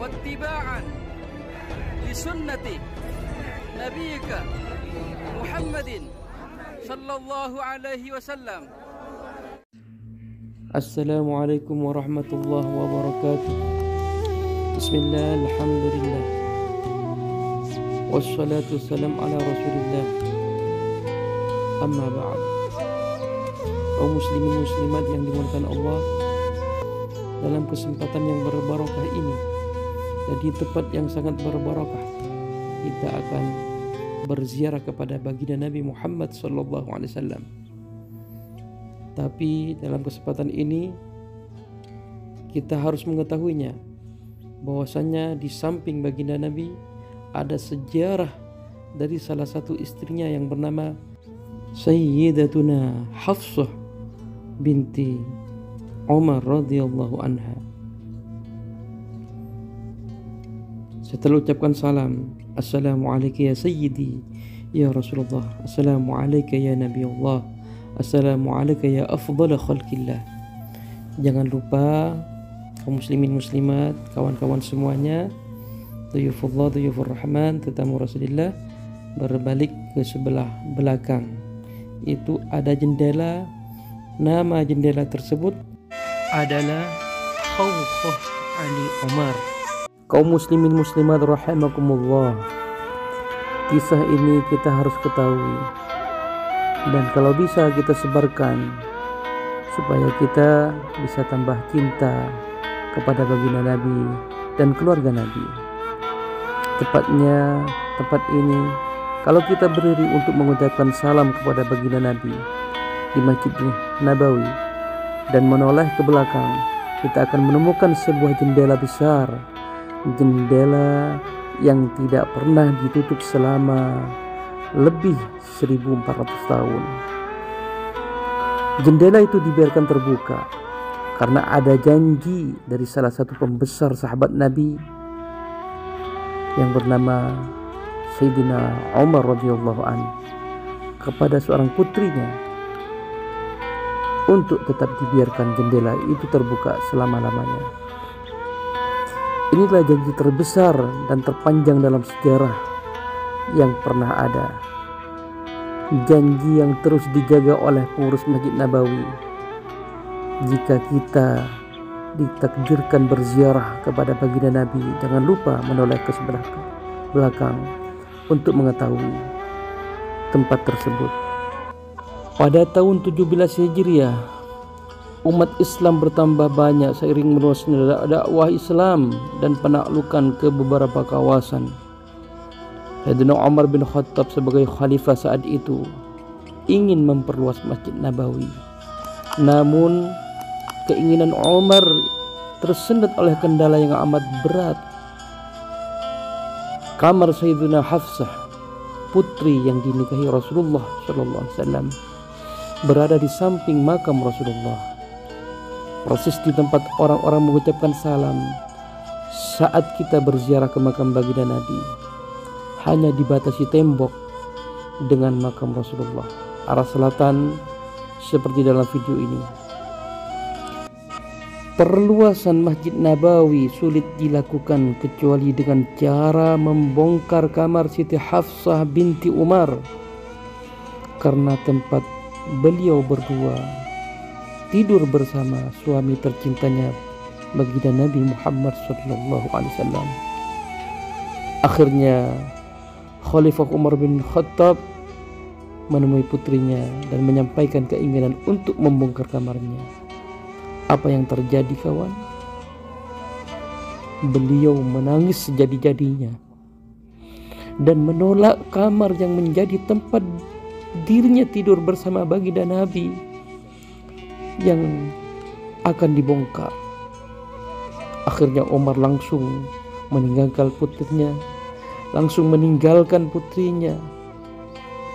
واتباعا لسنة نبيك محمد صلى الله عليه وسلم. السلام عليكم ورحمة الله وبركاته. بسم الله الحمد لله والصلاة والسلام على رسول الله. Amma ba'd. Kaum muslimin muslimat yang dimuliakan Allah, dalam kesempatan yang berbarokah ini dan di tempat yang sangat berbarokah, kita akan berziarah kepada baginda Nabi Muhammad SAW. Tapi dalam kesempatan ini kita harus mengetahuinya, bahwasannya di samping baginda Nabi ada sejarah dari salah satu istrinya yang bernama Sayyidatuna Hafsah binti Umar radhiyallahu anha. Setelah ucapkan salam, Assalamualaikum ya Sayyidi ya Rasulullah, Assalamualaikum ya Nabi Allah, Assalamualaikum ya afdal khalqillah. Jangan lupa kaum muslimin muslimat, kawan-kawan semuanya, Duyufullah, Duyufur Rahman, tetamu Rasulullah, berbalik ke sebelah belakang. Itu ada jendela. Nama jendela tersebut adalah Khawkhah Ali Umar. Kaum muslimin muslimat rahimakumullah, kisah ini kita harus ketahui, dan kalau bisa kita sebarkan supaya kita bisa tambah cinta kepada baginda Nabi dan keluarga Nabi. Tepatnya tempat ini, kalau kita berdiri untuk mengucapkan salam kepada baginda Nabi di Masjid Nabawi dan menoleh ke belakang, kita akan menemukan sebuah jendela besar, jendela yang tidak pernah ditutup selama lebih 1400 tahun. Jendela itu dibiarkan terbuka karena ada janji dari salah satu pembesar sahabat Nabi yang bernama Sayyidina Umar radhiyallahu anhu kepada seorang putrinya untuk tetap dibiarkan jendela itu terbuka selama-lamanya. Inilah janji terbesar dan terpanjang dalam sejarah yang pernah ada. Janji yang terus dijaga oleh pengurus Masjid Nabawi. Jika kita ditakdirkan berziarah kepada baginda Nabi, jangan lupa menoleh ke sebelah belakang untuk mengetahui tempat tersebut. Pada tahun 17 Hijriah, umat Islam bertambah banyak seiring meluasnya dakwah Islam dan penaklukan ke beberapa kawasan. Sayyidina Umar bin Khattab sebagai khalifah saat itu ingin memperluas Masjid Nabawi. Namun keinginan Umar tersendat oleh kendala yang amat berat. Kamar Sayyidina Hafsah, putri yang dinikahi Rasulullah SAW, berada di samping makam Rasulullah. Proses di tempat orang-orang mengucapkan salam saat kita berziarah ke makam baginda Nabi hanya dibatasi tembok dengan makam Rasulullah arah selatan seperti dalam video ini. Perluasan Masjid Nabawi sulit dilakukan kecuali dengan cara membongkar kamar Siti Hafsah binti Umar, karena tempat beliau berdua tidur bersama suami tercintanya baginda Nabi Muhammad SAW. Akhirnya Khalifah Umar bin Khattab menemui putrinya dan menyampaikan keinginan untuk membongkar kamarnya. Apa yang terjadi, kawan? Beliau menangis sejadi-jadinya dan menolak kamar yang menjadi tempat dirinya tidur bersama baginda Nabi yang akan dibongkar. Akhirnya Umar langsung meninggalkan putrinya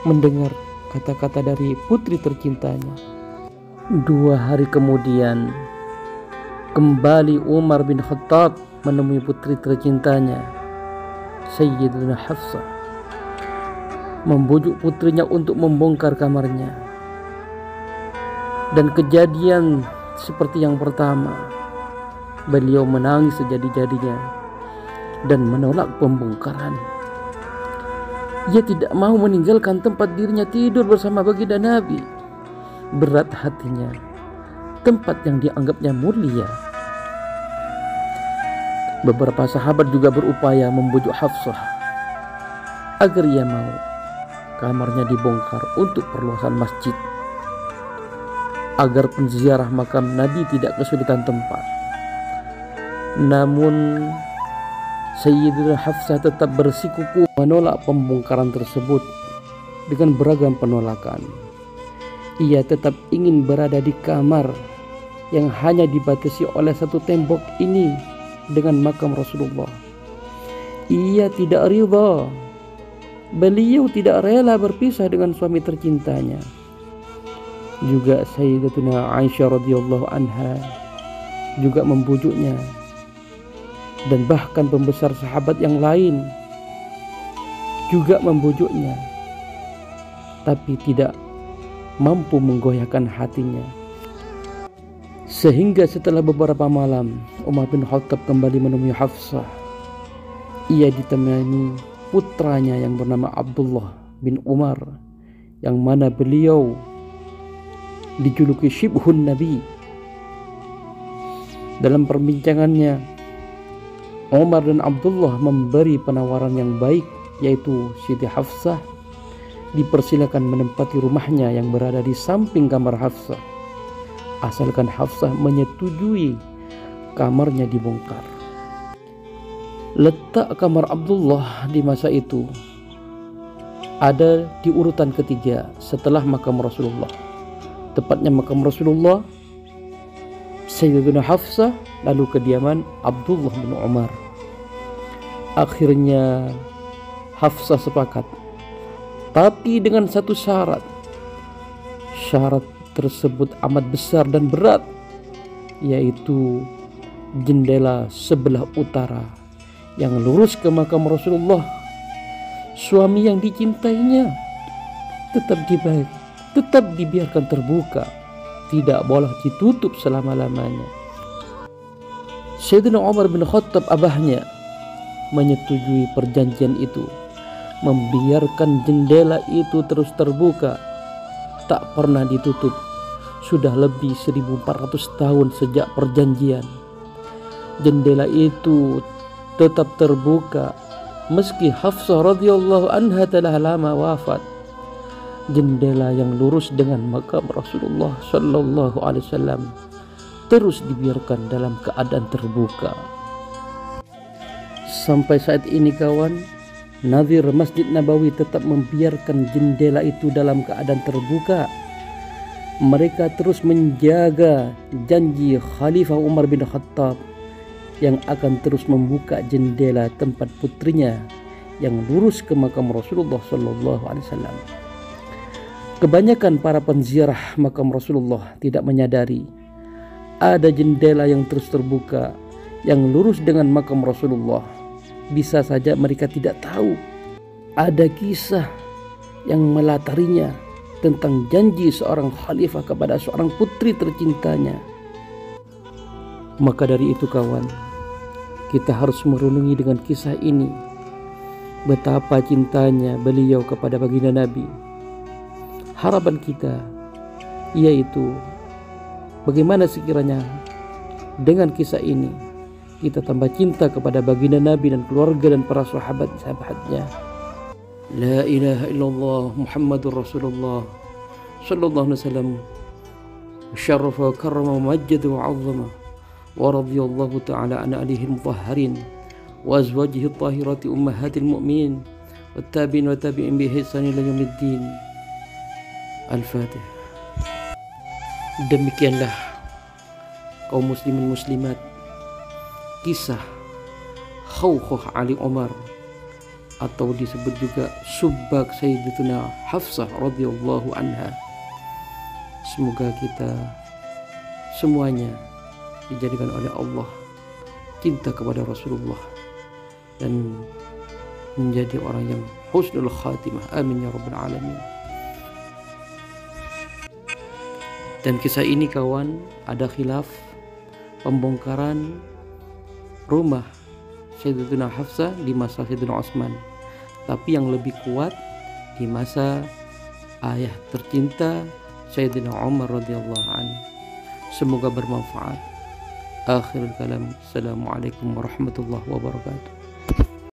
mendengar kata-kata dari putri tercintanya. 2 hari kemudian kembali Umar bin Khattab menemui putri tercintanya Sayyidatuna Hafsah, membujuk putrinya untuk membongkar kamarnya. Dan kejadian seperti yang pertama, beliau menangis sejadi-jadinya dan menolak pembongkaran. Ia tidak mau meninggalkan tempat dirinya tidur bersama baginda Nabi. Berat hatinya, tempat yang dianggapnya mulia. Beberapa sahabat juga berupaya membujuk Hafsah agar ia mau kamarnya dibongkar untuk perluasan masjid, agar penziarah makam Nabi tidak kesulitan tempat. Namun Sayyidah Hafsah tetap bersikukuh menolak pembongkaran tersebut dengan beragam penolakan. Ia tetap ingin berada di kamar yang hanya dibatasi oleh satu tembok ini dengan makam Rasulullah. Ia tidak ridha. Beliau tidak rela berpisah dengan suami tercintanya. Juga Sayyidatuna Aisyah radhiyallahu anha juga membujuknya, dan bahkan pembesar sahabat yang lain juga membujuknya, tapi tidak mampu menggoyahkan hatinya. Sehingga setelah beberapa malam, Umar bin Khattab kembali menemui Hafsah. Ia ditemani putranya yang bernama Abdullah bin Umar, yang mana beliau dijuluki Shibhun Nabi. Dalam perbincangannya, Umar dan Abdullah memberi penawaran yang baik, yaitu Siti Hafsah dipersilakan menempati rumahnya yang berada di samping kamar Hafsah, asalkan Hafsah menyetujui kamarnya dibongkar. Letak kamar Abdullah di masa itu ada di urutan ketiga setelah makam Rasulullah. Tepatnya makam Rasulullah, Sayyidatuna Hafsah, lalu kediaman Abdullah bin Umar. Akhirnya Hafsah sepakat, tapi dengan satu syarat. Syarat tersebut amat besar dan berat, yaitu jendela sebelah utara yang lurus ke makam Rasulullah, suami yang dicintainya, tetap dibiarkan terbuka, tidak boleh ditutup selama-lamanya. Sayyidina Umar bin Khattab, abahnya, menyetujui perjanjian itu, membiarkan jendela itu terus terbuka, tak pernah ditutup. Sudah lebih 1400 tahun sejak perjanjian. Jendela itu tetap terbuka meski Hafsah radhiyallahu anha telah lama wafat. Jendela yang lurus dengan makam Rasulullah sallallahu alaihi wasallam terus dibiarkan dalam keadaan terbuka. Sampai saat ini kawan, nazir Masjid Nabawi tetap membiarkan jendela itu dalam keadaan terbuka. Mereka terus menjaga janji Khalifah Umar bin Khattab yang akan terus membuka jendela tempat putrinya yang lurus ke makam Rasulullah sallallahu alaihi wasallam. Kebanyakan para penziarah makam Rasulullah tidak menyadari ada jendela yang terus terbuka yang lurus dengan makam Rasulullah. Bisa saja mereka tidak tahu ada kisah yang melatarinya tentang janji seorang khalifah kepada seorang putri tercintanya. Maka dari itu kawan, kita harus merenungi dengan kisah ini betapa cintanya beliau kepada baginda Nabi. Harapan kita yaitu bagaimana sekiranya dengan kisah ini kita tambah cinta kepada baginda Nabi dan keluarga dan para sahabat-sahabatnya. La ilaha illallah Muhammadur Rasulullah sallallahu alaihi wasallam, syarrafa wa karrama wa majjada wa 'azzama wa radhiyallahu ta'ala an alihi al-mutahharin wa azwajihi at-tahirati ummahatil mu'minin wat tabi'in wa tabi'in bi ihsan ila yaumiddin. Al-Fatihah. Demikianlah kaum muslimin muslimat, kisah Khawkhah Ali Umar, atau disebut juga Subbak Sayyidatuna Hafsah radhiyallahu anha. Semoga kita semuanya dijadikan oleh Allah cinta kepada Rasulullah dan menjadi orang yang husnul khatimah. Amin ya rabbal alamin. Dan kisah ini kawan, ada khilaf pembongkaran rumah Sayyidatuna Hafsah di masa Sayyidina Utsman, tapi yang lebih kuat di masa ayah tercinta Sayyidina Umar radhiyallahu anhu. Semoga bermanfaat. Akhirul kalam. Assalamualaikum warahmatullahi wabarakatuh.